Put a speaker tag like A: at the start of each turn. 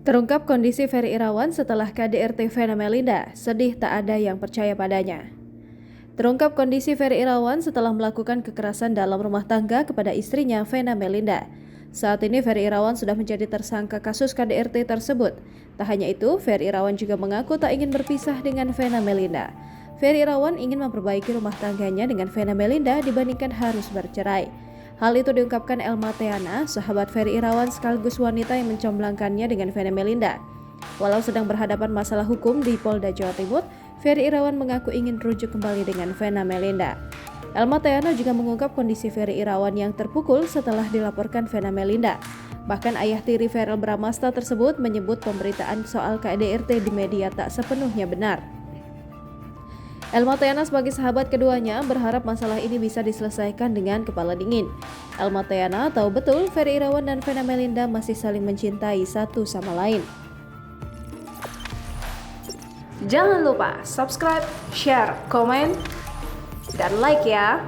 A: Terungkap kondisi Ferry Irawan setelah KDRT Vena Melinda, sedih tak ada yang percaya padanya. Terungkap kondisi Ferry Irawan setelah melakukan kekerasan dalam rumah tangga kepada istrinya Vena Melinda. Saat ini Ferry Irawan sudah menjadi tersangka kasus KDRT tersebut. Tak hanya itu, Ferry Irawan juga mengaku tak ingin berpisah dengan Vena Melinda. Ferry Irawan ingin memperbaiki rumah tangganya dengan Vena Melinda dibandingkan harus bercerai. Hal itu diungkapkan Elma Teana, sahabat Ferry Irawan sekaligus wanita yang mencomblangkannya dengan Vena Melinda. Walau sedang berhadapan masalah hukum di Polda Jawa Timur, Ferry Irawan mengaku ingin rujuk kembali dengan Vena Melinda. Elma Teana juga mengungkap kondisi Ferry Irawan yang terpukul setelah dilaporkan Vena Melinda. Bahkan ayah tiri Verrel Bramasta tersebut menyebut pemberitaan soal KDRT di media tak sepenuhnya benar. Elma Teana sebagai sahabat keduanya berharap masalah ini bisa diselesaikan dengan kepala dingin. Elma Teana tahu betul Ferry Irawan dan Vena Melinda masih saling mencintai satu sama lain.
B: Jangan lupa subscribe, share, komen, dan like ya!